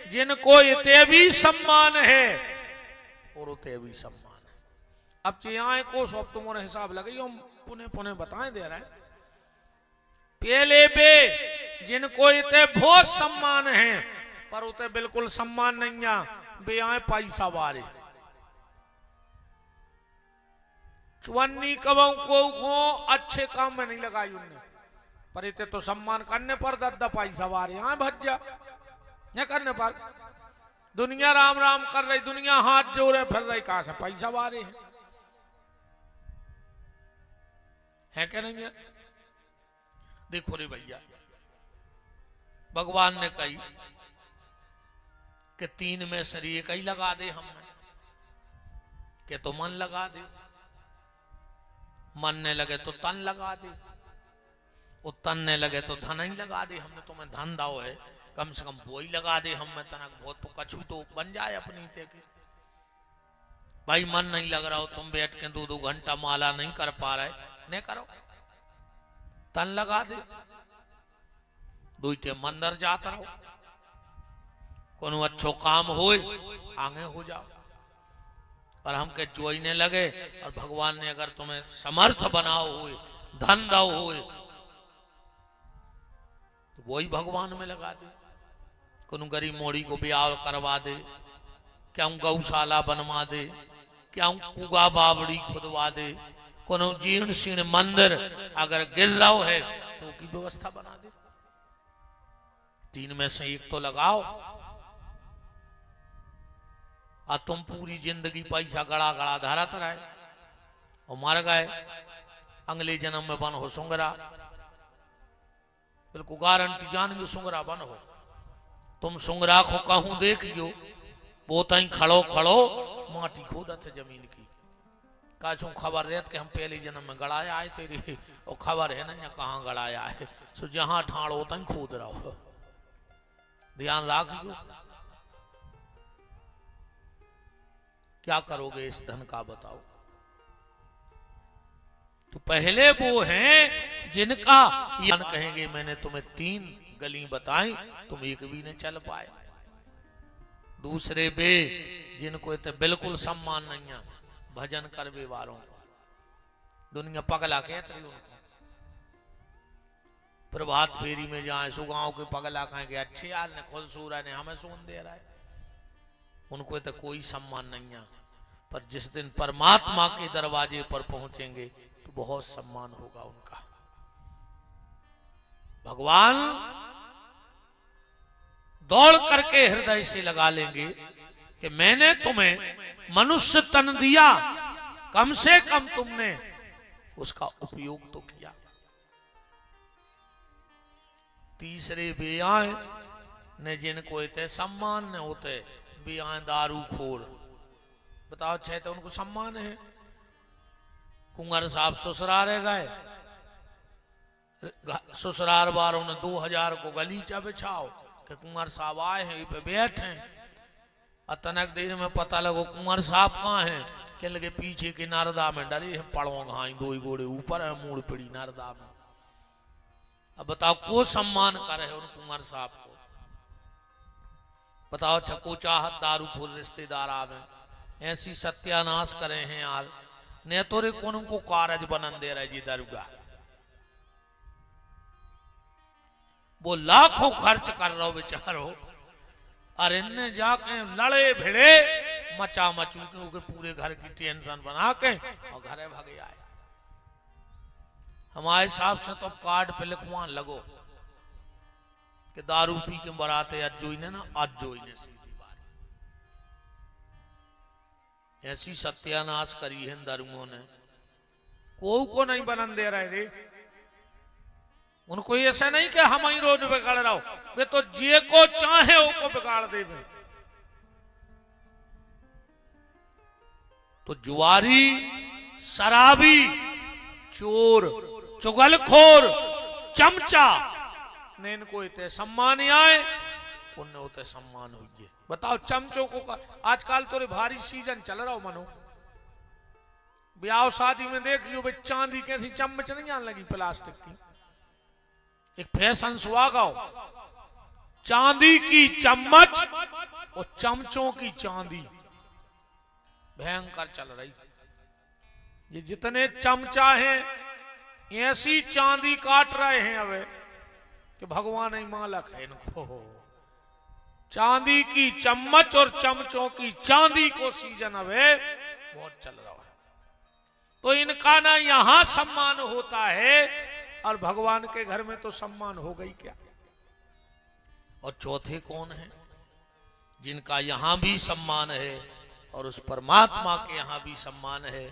जिनको इतने भी सम्मान है और उतने भी सम्मान है। अब चियाए को सब तुम्हारे हिसाब लगे, हम पुणे पुणे बताएं दे रहे हैं। पहले पे, जिनको इतने बहुत सम्मान है पर उतने बिल्कुल सम्मान नहीं है, बे आए पैसा वारे। चुन्नी कबों को अच्छे काम में नहीं लगाई उनने, पर इतने तो सम्मान करने पर 10 पैसा वारे यहाँ भज जा। न करने पर दुनिया राम राम कर रही, दुनिया हाथ जोड़े फिर रही, कहां से पैसा वारे है क्या नहीं है? देखो रे भैया, भगवान ने कही कि 3 में से एक ही लगा दे हमें, कि तो मन लगा दे, मन ने लगे तो तन लगा दे, और तन ने लगे तो धन ही लगा दे। हमने तुम्हें धन दाओ है, कम से कम वो ही लगा दे हम में तनक, बहुत तो कछु तो बन जाए अपनी ते के। भाई मन नहीं लग रहा हो, तुम बैठ के 2-2 घंटा माला नहीं कर पा रहे, नहीं करो, तन लगा दे, 2 मंदिर जाता रहो। कोनो अच्छो काम होए आगे हो जाओ। और हम के चोईने लगे और भगवान ने अगर तुम्हें समर्थ बनाओ हुए, धन दाओ हुए, तो वही भगवान में लगा दे। कोनो गरीब मोड़ी को ब्याह करवा दे, क्या गौशाला बनवा दे, क्या कुगा बावड़ी खुदवा दे, कोनो जीर्ण शीर्ण मंदिर अगर गिर रहा है तो की व्यवस्था बना दे। तीन में से एक तो लगाओ। और तुम पूरी जिंदगी पैसा गड़ा गड़ा धारत रहे और मर गए, अगले जन्म में बन हो सुंगरा। बिल्कुल गारंटी जान के सुंगरा बन हो। तुम सुंगरा को कहूं देखियो वो तई खड़ो खड़ो माटी खोदत है जमीन की। काशों खबर रहत कि हम पहले जन्म में गड़ाया है तेरी, और खबर है ना कहाँ गड़ाया है, सो जहां ठाड़ो तई खोद रहा हो। ध्यान रखियो। क्या करोगे इस धन का बताओ। तो पहले वो हैं जिनका ये कहेंगे मैंने तुम्हें 3 गली बताई, तुम एक भी नहीं चल पाए। दूसरे बे जिनको इतने बिल्कुल सम्मान नहीं है, भजन करवे वालों को दुनिया पगला कहती रही उनको। प्रभात फेरी में जाए सुगांव के पगला कहेंगे अच्छे यार ने खुद सूरा ने हमें सुन दे रहा है। उनको तो कोई सम्मान नहीं है, पर जिस दिन परमात्मा के दरवाजे पर पहुंचेंगे तो बहुत सम्मान होगा उनका। भगवान दौड़ करके हृदय से लगा लेंगे कि मैंने तुम्हें मनुष्य तन दिया, कम से कम तुमने उसका उपयोग तो किया। तीसरे बेआए ने जिनको इतने सम्मान न होते, बेआए दारू खोर, बताओ अच्छे तो उनको सम्मान है। कुंवर साहब ससुरारे गए, ससुराल वालों ने 2000 को गलीचा बिछाओ कि कुंवर साहब आए हैं पे बैठे। अतनक देर में पता लगो कुंवर साहब कहाँ हैं, के लगे पीछे के नारदा में डरे हैं, पड़ो घाई 2 घोड़े ऊपर है, मूड़ पड़ी नारदा में। अब बताओ को सम्मान करे उन कुंवर साहब को। बताओ छको चाहत दारू खोर रिश्तेदार आवे, ऐसी सत्यानाश करे हैं यार। ने तोरे कौन को कारज बनन दे रहे जी दरुगा। वो लाखों खर्च कर रहे हो बेचारो, और इनने जाके लड़े भिड़े मचा मचू के पूरे घर की टेंशन बना के और घरे भागे आए। हमारे हिसाब से तो कार्ड पे लिखवान लगो कि दारू पी के बराते आज जोईने ना, आज जोईने सीधी बात। ऐसी सत्यानाश करी है दारुओं ने, को नहीं बनन दे रहे थे। उनको ऐसा नहीं कि हम ही रोज बिगाड़ रहा हो, वे तो जे को चाहे वो को बिगाड़ दे। तो जुआरी, शराबी, चोर, चुगलखोर, चमचा ने इनको इतने सम्मान आए, उन्हें उतने सम्मान हुए। बताओ चमचों को आजकल तो भारी सीजन चल रहा हो मनो, ब्याह शादी में देख लियो भाई चांदी कैसी चम्मच नहीं आने लगी प्लास्टिक की। एक फैशन स्वाग आओ, चांदी की चम्मच और चमचों की चांदी भयंकर चल रही। ये जितने चमचा हैं ऐसी चांदी काट रहे हैं अब कि भगवान ही मालक है इनको। चांदी की चम्मच और चमचों की चांदी को सीजन अब बहुत चल रहा है। तो इनका ना यहां सम्मान होता है और भगवान के घर में तो सम्मान हो गई क्या। और चौथे कौन है जिनका यहां भी सम्मान है और उस परमात्मा के यहां भी सम्मान है।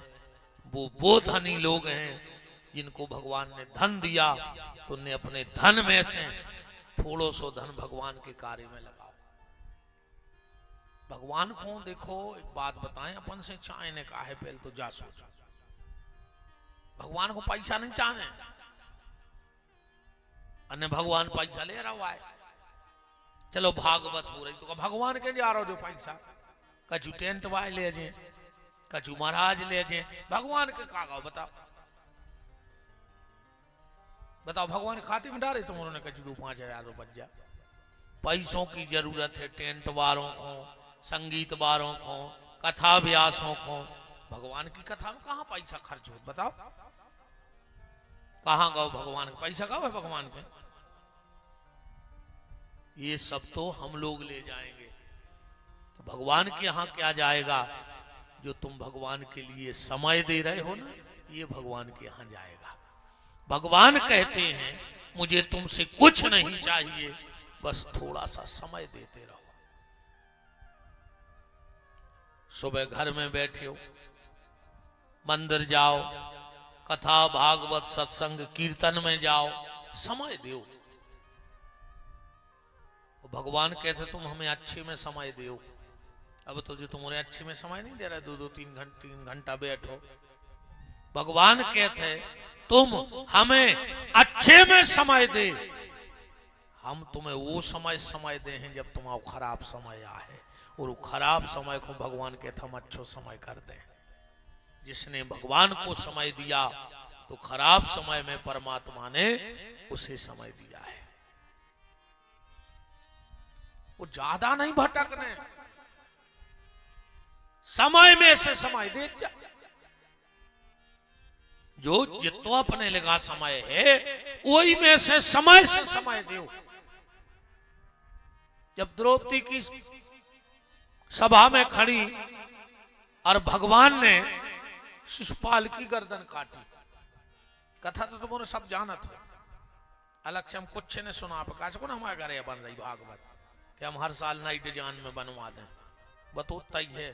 वो धनी लोग हैं जिनको भगवान ने धन दिया, तो उन्हें अपने धन में से थोड़ो सो धन भगवान के कार्य में लगाओ। भगवान को देखो एक बात बताएं, अपन से चाहे ने कहा है पहले तो जा सोचो, भगवान को पैसा नहीं चाहे, अन्य भगवान पैसा ले रहा है। चलो भागवत हो रही तो भगवान के जा रहा हो जो पैसा, कछु टेंट वाले ले जे, कछु महाराज ले जे, भगवान के कागा बताओ। बताओ भगवान खाते में डाले तुम उन्होंने कछु 2-5 हजार रुपया। पैसों की जरूरत है, टेंट वालों को, संगीत वालों को, कथा व्यासों को। भगवान की कथा में कहाँ पैसा खर्च हो, बताओ? कहाँ गाओ भगवान का पैसा, गाओ है भगवान के? ये सब तो हम लोग ले जाएंगे, तो भगवान के यहाँ क्या जाएगा? जो तुम भगवान के लिए समय दे रहे हो ना, ये भगवान के यहाँ जाएगा। भगवान कहते हैं मुझे तुमसे कुछ नहीं चाहिए, बस थोड़ा सा समय देते रहो। सुबह घर में बैठे हो, मंदिर जाओ, कथा भागवत सत्संग कीर्तन में जाओ, समय दो। भगवान कहते तुम हमें अच्छे में समय दो। अब तो जो तुम्हारे अच्छे में समय नहीं दे रहा, 2-2 3 घंटा बैठो। भगवान कहते तुम हमें अच्छे में समय दे, हम तुम्हें वो समय दे हैं जब तुम्हारा खराब समय आए, और वो खराब समय को भगवान कहते हम अच्छो समय कर दें। जिसने भगवान को समय दिया तो खराब समय में परमात्मा ने उसे समय दिया है। वो ज्यादा नहीं भटकने, समय में से समय दे जा। जो जितना अपने लगा समय है वही में से समय दो। जब द्रौपदी की सभा में खड़ी और भगवान ने शिशुपाल की गर्दन काटी, कथा तो तुमने सब जाना था, अलग से हम कुछ ने सुना। प्रकाश को ना हमारे घर बन रही भागवत कि हम हर साल नई डिजाइन में बनवा दें, बतौता ही है।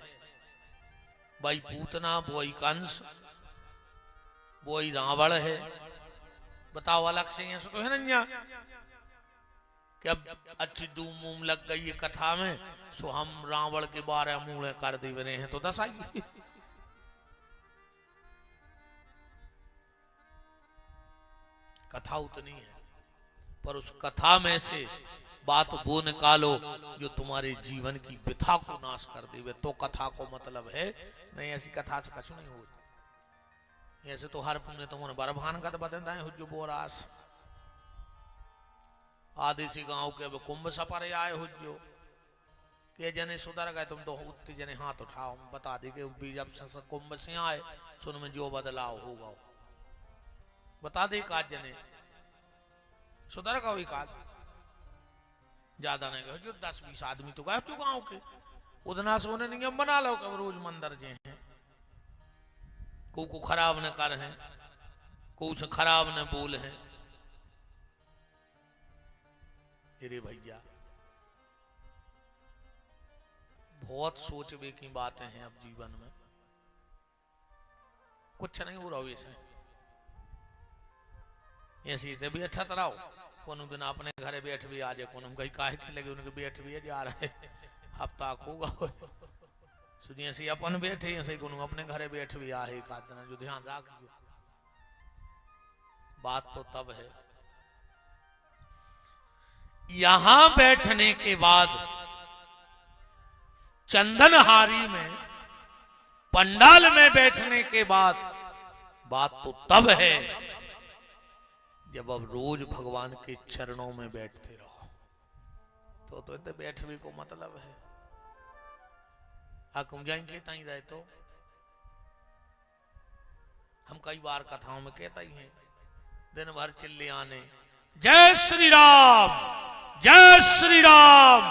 भाई पूतना, वही कंस, वही रावण है, बताओ अलग से यहाँ से तो है ना कि अब अच्छी धूम वूम लग गई है कथा में, सो हम रावण के बारे मुंह कर दे रहे हैं, तो दस आई। कथा उतनी है, पर उस कथा में से बात वो निकालो जो तुम्हारे जीवन की व्यथा को नाश कर देवे, तो कथा को मतलब है। नहीं ऐसी कथा से कछु नहीं होती। ऐसे तो हर पुण्य तुमने बरभान का बदलता है हुज्जो बोरास आदिसी गांव के कुंभ सपर आए हुज्जो के जने सुधर गए, तुम तो उतने जने हाथ उठाओ, बता दी कि जब संसद कुंभ से आए सुन में जो बदलाव होगा बता दे। काज जने सुधर का काज ज्यादा नहीं गए, जो 10-20 आदमी तो गए तो गांव के उदना से उन्हें नियम बना लो कि रोज मंदिर जे हैं, को खराब न कर हैं, कुछ खराब न बोल हैं। अरे भैया बहुत सोचने की बातें हैं अब जीवन में, कुछ नहीं हो रहा वैसे ऐसी से भी अच्छा तरह कोनो दिन अपने घरे बैठ भी आ जाए, कोनो कहीं काहे के लगे उनके बैठ भी जा रहे हफ्ता होगा सुनिए से अपन बैठे ऐसे कोनो अपने घरे बैठ भी आ एक आध दिन, जो ध्यान रखियो। बात तो तब है यहां बैठने के बाद चंदनहारी में पंडाल में बैठने के बाद बात तो तब है जब अब रोज भगवान के चरणों में बैठते रहो। तो इतने बैठने को मतलब है आकुम जाएंगे ताई रहे तो हम कई बार कथाओं में कहता ही हैं, दिन भर चिल्ले आने जय श्री राम जय श्री राम,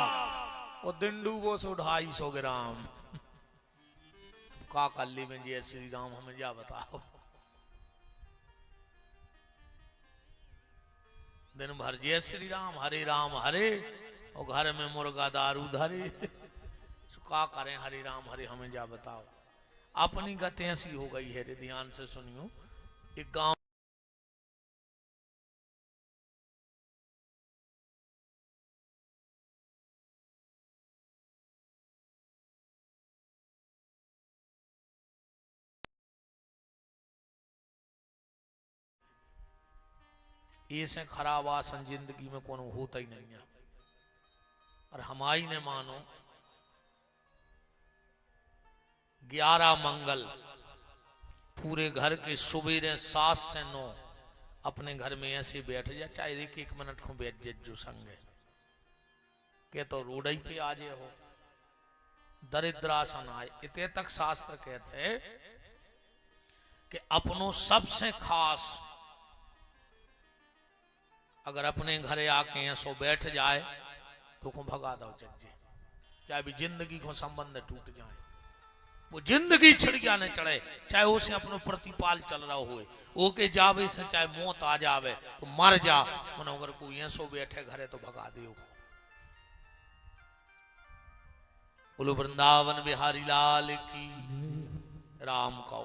और दिंडू वो 250 ग्राम का कल्ली में जय श्री राम हमें क्या बताओ। दिन भर जय श्री राम हरे, और घर में मुर्गा दारू धरे, का करें हरे राम हरे हमें जा बताओ। अपनी गति ऐसी हो गई है, ध्यान से सुनियो। एक गांव ऐसे खराब आसन जिंदगी में कोनो होता ही नहीं है। और हमारी ने मानो 11 मंगल पूरे घर के सुबेरे 7 से 9 अपने घर में ऐसे बैठ जा, चाहे 1-1 मिनट को बैठ जा जो संग है, के तो रोडई पे आ जे हो दरिद्रासन आए। इतने तक शास्त्र कहते कि अपनों सबसे खास अगर अपने घरे आके ऐसो बैठ जाए तो को भगा दो जज्जे, चाहे भी जिंदगी को संबंध टूट जाए, वो जिंदगी छिड़िया न चढ़े, चाहे उसे अपनो प्रतिपाल चल रहा हो, ओके जावे से चाहे मौत आ जावे तो मर जा, मन अगर कोई ऐसो बैठे घरे तो भगा दे। बोलो वृंदावन बिहारी लाल की राम का।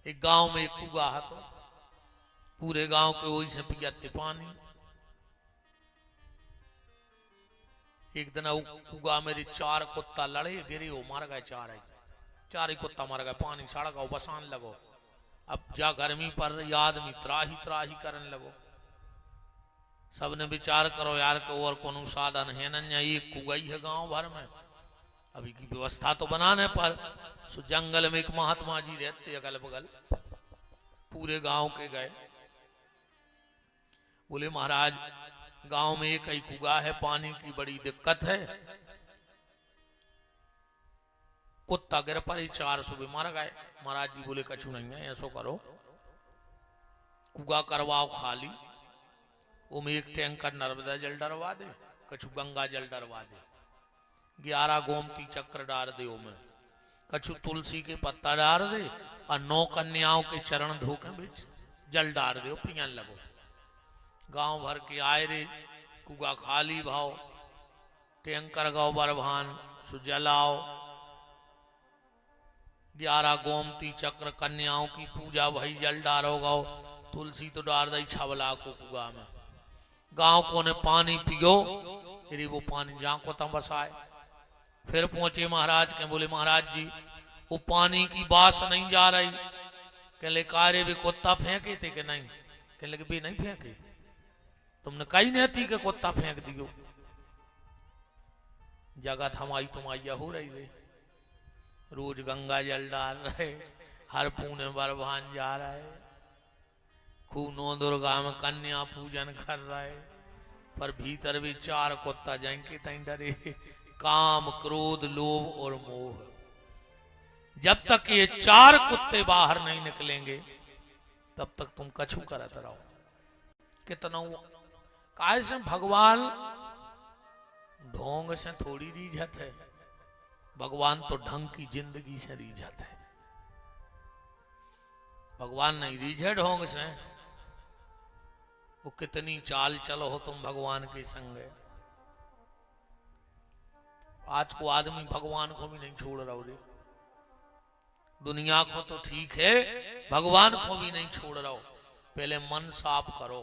एक गांव में एक कुआ है, तो पूरे गांव के वही से पियाते पानी। एक दिन कुआ मेरे 4 कुत्ता लड़े, गिरे हो मार गए, 4 ही कुत्ता मर गए, पानी सड़क बसान लगो। अब जा गर्मी पर आदमी त्राही त्राही करने लगो। सबने विचार करो यार को और कोनो साधन है न, एक कुआ ही है गांव भर में, अभी की व्यवस्था तो बनाने पर। सो जंगल में एक महात्मा जी रहते अगल बगल, पूरे गांव के गए, बोले महाराज गांव में एक ही कुआ है, पानी की बड़ी दिक्कत है, कुत्ता गिर पर 4 सुबह मर गए। महाराज जी बोले कछु नहीं है, ऐसो करो कुआ करवाओ खाली, उमें एक टैंकर नर्मदा जल डरवा दे, कछु गंगा जल डरवा दे, 11 गोमती चक्र डाल दे, उमें कछु तुलसी के पत्ता डाल दे, और 9 कन्याओं के चरण धोके बीच जल डाल दे, पियन लगो। गांव भर के आए रे, कुआ खाली भाव, टैंकर गाओ बरभान सुजलाओ, 11 गोमती चक्र कन्याओं की पूजा वही जल डारो गाओ, तुलसी तो डाल दई छबला को कुआ में। गांव को ने पानी पियो, फिर वो पानी जहां को तम बसाए। फिर पहुंचे महाराज के, बोले महाराज जी वो पानी की बास नहीं जा रही। कहले कारे वे कुत्ता फेंके थे कि नहीं? कहले कि भी नहीं फेंके, तुमने कही नहीं थी कि कुत्ता फेंक दियो। जगत हमारी तुम्हारी हो रही वे, रोज गंगा जल डाल रहे, हर पुणे बरभान जा रहे, खूब 9 दुर्गा में कन्या पूजन कर रहे, पर भीतर भी 4 कुत्ता जाएंगे तई डरे, काम क्रोध लोभ और मोह। जब तक ये 4 कुत्ते बाहर नहीं निकलेंगे तब तक तुम कछु करत रहो। कितना काय से भगवान ढोंग से थोड़ी रीझत है, भगवान तो ढंग की जिंदगी से रीझत है। भगवान नहीं रीझे ढोंग से, वो कितनी चाल चलो हो तुम भगवान के संग। आज को आदमी भगवान को भी नहीं छोड़ रहा रे, दुनिया को तो ठीक है, भगवान को भी नहीं छोड़ रहा हो। पहले मन साफ करो।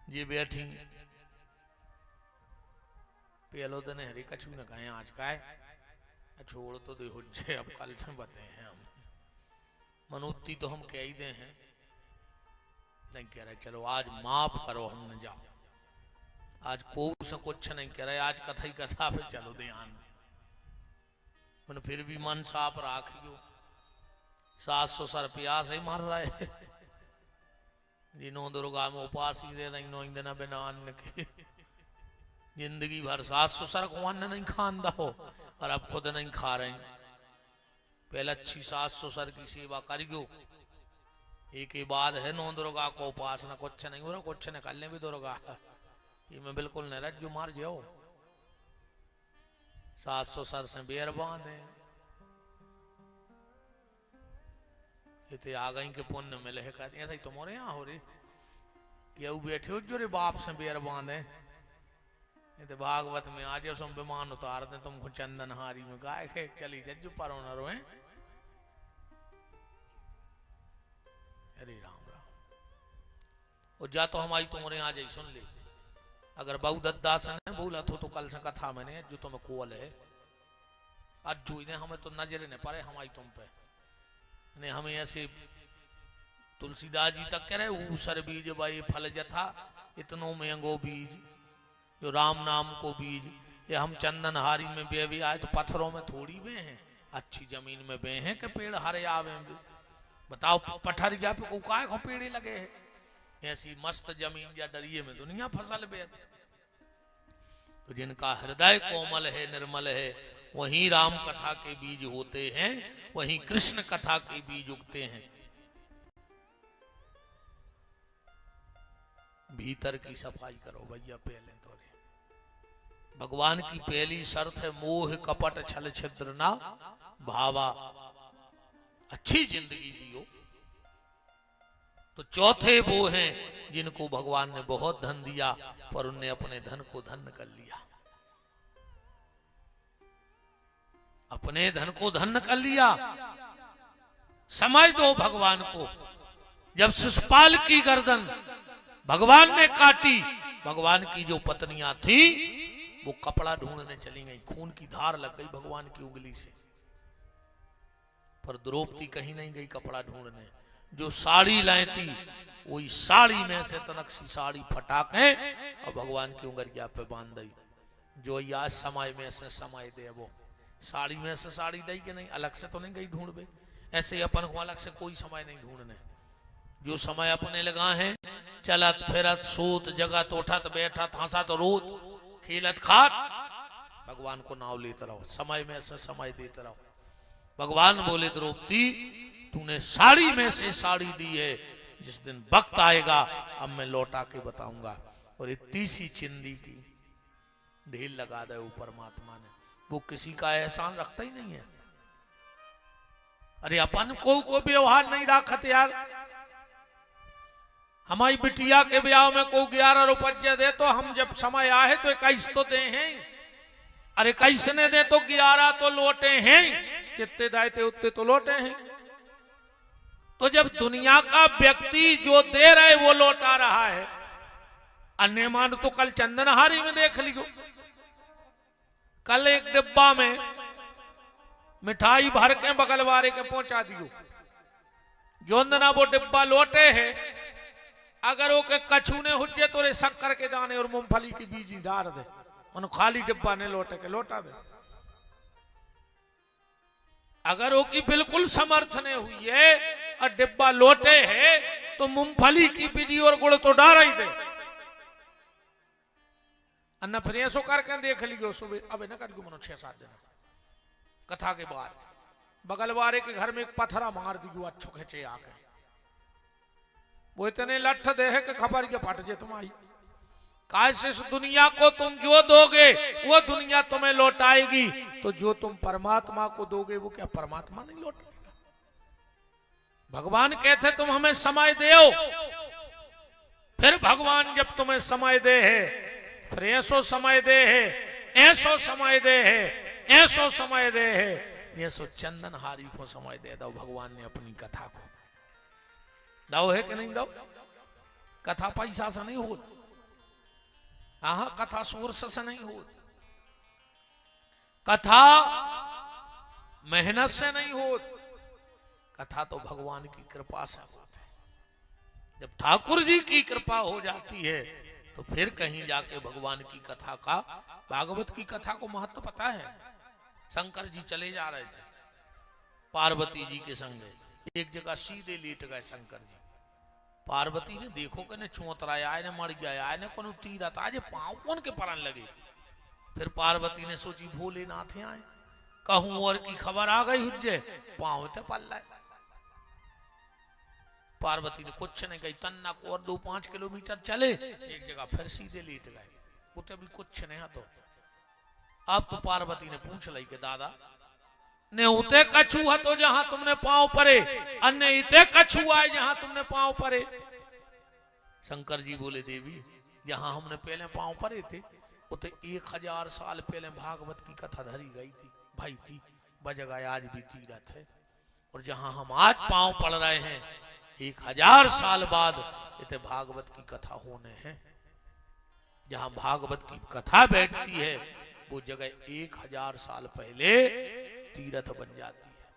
ये बैठी पहलो दिन हरे कछु न कहे, आज का है छोड़ तो दे हो जे, अब कल से बते हैं हम मनोती तो हम कह ही दे हैं, नहीं कह रहे चलो आज माफ करो, हम न जाओ, आज कोई से कुछ नहीं कह रहे, आज कथा ही कथा पे चलो ध्यान। मन फिर भी मन साफ राखियो, 700 सर प्यास ही मर रहे, जिन्हों दुर्गा में उपास ही दे रही, 9 दिन बिना अन्न के, जिंदगी भर 700 सर को अन्न नहीं खान दो, और अब खुद नहीं खा रहे। पहले अच्छी 700 सर की सेवा करियो, एक ही बात है 9 दुर्गा को उपासना, कुछ नहीं हो रहा, कुछ नहीं कर ले भी दुर्गा, ये मैं बिल्कुल नहीं रज्जु मार जाओ। 700 सर से बेर बांधे, इतने आ गई के पुण्य मिले है, कहते ऐसा ही तुम्हारे यहाँ हो रही कि बैठे हो जो रे बाप से बेर बांधे। ये भागवत में आज तुम विमान उतार दे, तुमको चंदन हारी में गाय के चली जज्जू पर न रोए। अरे राम राम, और जा तो हमारी तुम्हारे यहाँ जाई सुन ले, अगर बहु दद्दासन है बोला तो कल से कथा मैंने जो तुम्हें कोल है, आज जो इन्हें हमें तो नजर ने पड़े हमारी तुम पे, ने हमें ऐसे तुलसीदास जी तक कह रहे ऊसर बीज भाई फल जथा इतनो महंगो बीज, जो राम नाम को बीज, ये हम चंदन हारी में बे भी आए तो पत्थरों में थोड़ी बे हैं, अच्छी जमीन में बे हैं कि पेड़ हरे आवे। बताओ पठारिया पे को काय को पेड़ लगे है, ऐसी मस्त जमीन या डरिए में दुनिया फसल बेद। तो जिनका हृदय कोमल है, निर्मल है, वहीं राम कथा के बीज होते हैं, वहीं कृष्ण कथा के बीज उगते हैं। भीतर की सफाई करो भैया पहले तो। भगवान की पहली शर्त है मोह कपट छल छिद्र ना भावा। अच्छी जिंदगी जियो। तो चौथे वो हैं जिनको भगवान ने बहुत धन दिया पर उनने अपने धन को धन्य कर लिया। अपने धन को धन्य कर लिया। समय दो भगवान को। जब शिशुपाल की गर्दन भगवान ने काटी, भगवान की जो पत्नियां थी वो कपड़ा ढूंढने चली गई, खून की धार लग गई भगवान की उंगली से। पर द्रौपदी कहीं नहीं गई कपड़ा ढूंढने। जो साड़ी लाई थी वही साड़ी में से तनक सी साड़ी फटाके और भगवान की उंगलिया पे बांध दी। जो आज समय में से समय दे, वो साड़ी में से साड़ी दई कि नहीं, अलग से तो नहीं गई ढूंढ। ऐसे अपन को अलग से कोई समय नहीं ढूंढने। जो समय अपने लगा है, चलत फिरत सोत जगत उठत बैठत हंसत रोत खेलत खात, भगवान को नाव लेते रहो, समय में से समय देते रहो। भगवान बोले द्रौपदी तूने साड़ी में से साड़ी दी है, जिस दिन वक्त आएगा अब मैं लौटा के बताऊंगा। और इतनी सी चिंदी की ढील लगा दे ऊपर परमात्मा ने। वो किसी का एहसान रखता ही नहीं है। अरे अपन को व्यवहार नहीं रखत यार। हमारी बिटिया के ब्याह में को 11 रुपये दे तो हम जब समय आए तो 21 तो दे हैं। अरे 21 ने दे तो 11 तो लौटे हैं, जितने दाए थे उतने तो लौटे हैं। तो जब दुनिया का व्यक्ति जो दे रहे वो लौटा रहा है, अन्य मान तो कल चंदनहारी में देख लियो, कल एक डिब्बा में मिठाई भर के बगल वाले के पहुंचा दियो। जो ना वो डिब्बा लौटे है, अगर वो के कछू ने हुज्जे तो रे शक्कर के दाने और मूंगफली की बीजी डाल दे, उन खाली डिब्बा ने लौटे के लौटा दे। अगर वो की बिल्कुल समर्थ ने हुई है और डिब्बा लौटे है तो मूंगफली की बीजी और गुड़ तो डाल ही दे। अन्ना फिर ऐसो करके देख लियो सुबह अब न कर मनो 6-7 दिन कथा के बाद बगल वाले के घर में एक पत्थरा मार दी अच्छो खेचे आके। वो इतने लठ दे है कि खबर के फट जे तुम्हारी। काश इस दुनिया को तुम जो दोगे वो दुनिया तुम्हें लौटाएगी, तो जो तुम परमात्मा को दोगे वो क्या परमात्मा नहीं लौटाएगा। भगवान कहते तुम हमें समय दो, फिर भगवान जब तुम्हें समय दे है, फिर ऐसो समय दे है, ऐसो समय दे है, ऐसो समय दे है, ऐसो चंदनहारी को समय दे दो भगवान ने अपनी कथा को। दाव है कि नहीं दाव? कथा पैसा से नहीं होत, हाँ कथा सोर्स से नहीं होत, कथा मेहनत से नहीं होत, कथा तो भगवान की कृपा से होती है। जब ठाकुर जी की कृपा हो जाती है तो फिर कहीं जाके भगवान की कथा का, भागवत की कथा को महत्व पता है। शंकर जी चले जा रहे थे पार्वती जी के संग, एक जगह सीधे लेट गए शंकर जी। पार्वती ने देखो कि ने चौतराया आए ने मर गया आए ने कोनो तीरथ आज पांव कौन के परन लगे। फिर पार्वती ने सोची भोलेनाथ आए, कहूं और की खबर आ गई हुज्जे पांव ते पल्ला। पार्वती ने कुछ नहीं कही, तन्ना को और 2-5 किलोमीटर चले, एक जगह फिर सीधे लेट गए, उते भी कुछ नहीं। तो अब तो पार्वती ने पूछ ली कि दादा ने उते कछू है तो जहां तुमने पांव परे, अन्य इते कछू आए जहां तुमने पांव परे। शंकर जी बोले देवी जहां हमने पहले पांव परे थे उते 1000 साल पहले भागवत की कथा धरी गई थी भाई थी, बजगह आज भी तीरथ है। और जहां हम आज पांव पड़ रहे हैं 1000 साल बाद इते भागवत की कथा होने हैं। जहां भागवत की कथा बैठती है वो जगह 1000 साल पहले तीरथ बन जाती है।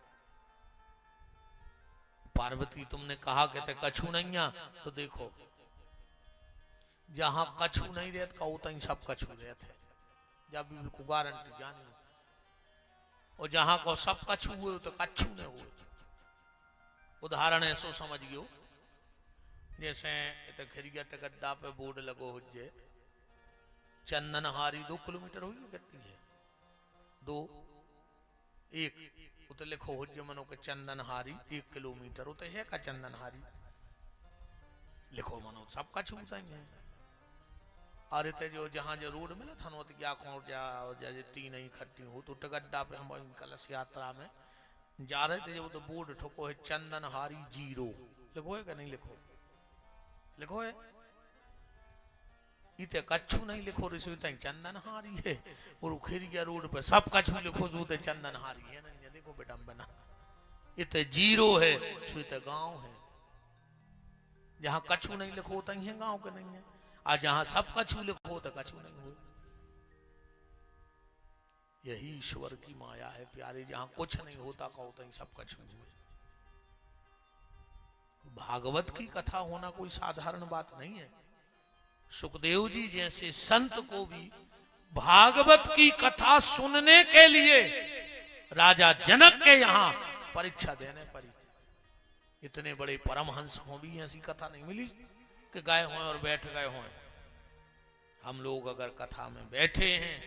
पार्वती तुमने कहा कि ते कछू नहीं आ, तो देखो जहां कछू नहीं रहता का उतना सब कछू रहते, जब बिल्कुल गारंटी जानी। और जहां को सब कछू हुए तो कछू नहीं हुए। उदाहरण ऐसो समझियो, जैसे इत खिरिया गड्ढा पे बोर्ड लगो हुजे चंदनहारी 2 किलोमीटर हुई कितनी है 2 1 उते लिखो हुजे मनो के चंदनहारी 1 किलोमीटर उते है का चंदनहारी लिखो मनो सब का छूता ही है। और इतने जो जहाँ जो रोड मिला था तो क्या खोर जा तीन ही खट्टी हो तो टगड्डा पे हम कलश यात्रा में जा रहे थे जब तो बोर्ड ठोको है चंदनहारी 0 लिखो है कि नहीं लिखो लिखो है इते कच्छू नहीं लिखो ऋषि तक चंदनहारी है और खिरिया रोड पे सब कच्छू लिखो जो ते चंदनहारी है नहीं देखो बेटा बना इते 0 है सो इते गांव है जहां कच्छू नहीं लिखो तहीं है गांव के नहीं है आज जहां सब कछु लिखो तो कछु नहीं हो। यही ईश्वर की माया है प्यारे जहां कुछ नहीं होता कहो तो सब कछु हुए। भागवत की कथा होना कोई साधारण बात नहीं है। सुखदेव जी जैसे संत को भी भागवत की कथा सुनने के लिए राजा जनक के यहाँ परीक्षा देने पड़ी। इतने बड़े परमहंस को भी ऐसी कथा नहीं मिली कि गए हों और बैठ गए हों। हम लोग अगर कथा में बैठे हैं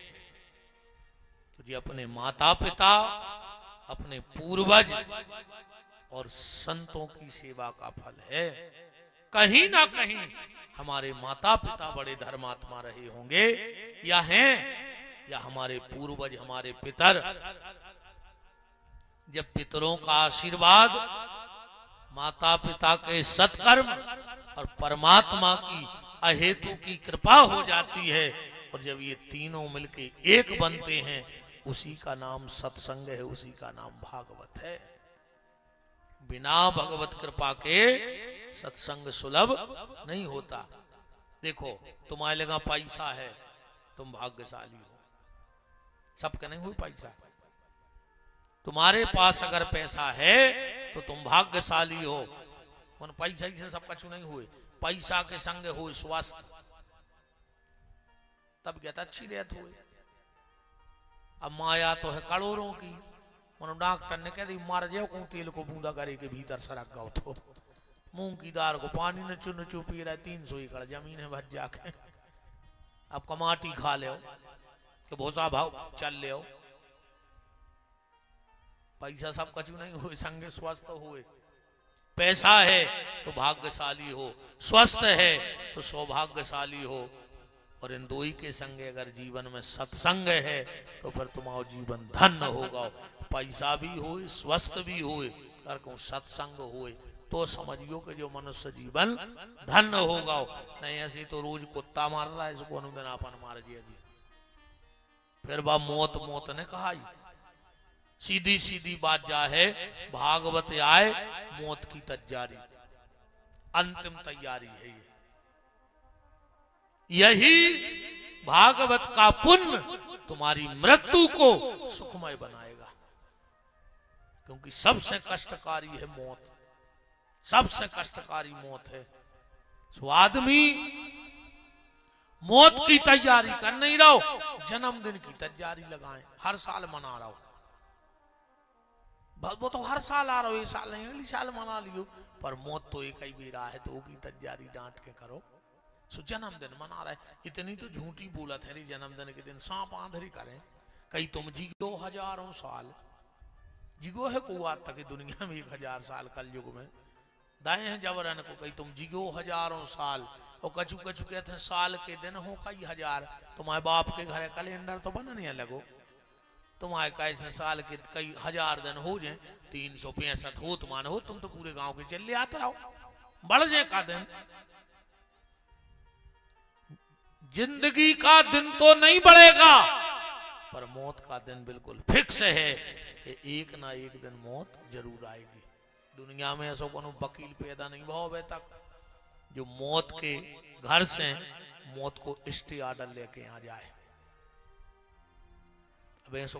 तो जी अपने माता पिता अपने पूर्वज और संतों की सेवा का फल है। कहीं ना कहीं हमारे माता पिता बड़े धर्मात्मा रहे होंगे या हैं या हमारे पूर्वज हमारे पितर। जब पितरों का आशीर्वाद माता पिता के सत्कर्म और परमात्मा की अहेतु की कृपा हो जाती है और जब ये तीनों मिलके एक बनते हैं उसी का नाम सत्संग है उसी का नाम भागवत है। बिना भगवत कृपा के सत्संग सुलभ नहीं होता। देखो तुम्हारे लगा पैसा है तुम भाग्यशाली हो। सबके नहीं हुई पैसा। तुम्हारे पास अगर पैसा है तो तुम भाग्यशाली हो। मन पैसा ही से सब कछु नहीं हुए। पैसा के संग हुए स्वास्थ्य तब कहता अच्छी रहत हुए। अब माया तो है करोड़ों की। मन डॉक्टर ने कह दी मार जाओ को तेल को बूंदा करे के भीतर सरक गाओ तो मूंग की दाल को पानी न चुन चु पी रहा है 300 एकड़ जमीन है भज जाके। अब कमाटी खा ले कि भोसा भाव चल ले। पैसा सब कछु नहीं हुए संगे स्वस्थ हुए। पैसा है तो भाग्यशाली हो स्वस्थ है तो सौभाग्यशाली हो। और इन दो ही के संगे अगर जीवन में सत्संग है तो फिर तुम्हारा जीवन धन्य होगा। पैसा भी हो स्वस्थ भी हो अगर कहूँ सत्संग हो तो समझियो कि जो मनुष्य जीवन धन्य होगा। नहीं ऐसे तो रोज कुत्ता मार रहा है इसको अनुदिन अपन मार जी। फिर बा मौत मौत ने कहा सीधी सीधी बात जा है भागवत आए मौत की तैयारी अंतिम तैयारी है। यही भागवत का पुण्य तुम्हारी मृत्यु को सुखमय बनाएगा। क्योंकि सबसे कष्टकारी है मौत। सबसे कष्टकारी मौत है। तो आदमी मौत की तैयारी कर नहीं रहो जन्मदिन की तैयारी लगाएं। हर साल मना रहा हो वो तो हर साल आ रहा हो। ये साल नहीं अगली साल मना लियो पर मौत तो एक ही भी रहा है तो उसकी तैयारी डांट के करो। सो जन्मदिन मना रहा है इतनी तो झूठी बोलत है। जन्मदिन के दिन सांप आंधरी करें कहीं तुम जिगो हजारों साल जिगो है को आज तक दुनिया में 1000 साल कल युग में दाए हैं जबरन को कहीं तुम जिगो हजारों साल और कछु कछु कहते हैं साल के दिन हो कई हजार। तुम्हारे बाप के घर कैलेंडर तो बनने लगो। तुम्हारे कैसे साल के कई हजार दिन हो जाए 365 हो तुम्हारे हो तुम तो पूरे गांव के चले आते रहो बढ़ जाए का दिन। जिंदगी का दिन तो नहीं बढ़ेगा पर मौत का दिन बिल्कुल फिक्स है कि एक ना एक दिन मौत जरूर आएगी। दुनिया में ऐसा कोनो वकील पैदा नहीं हुआ अभी तक जो मौत के घर से मौत को स्टे ऑर्डर लेके आ जाए। अब ऐसा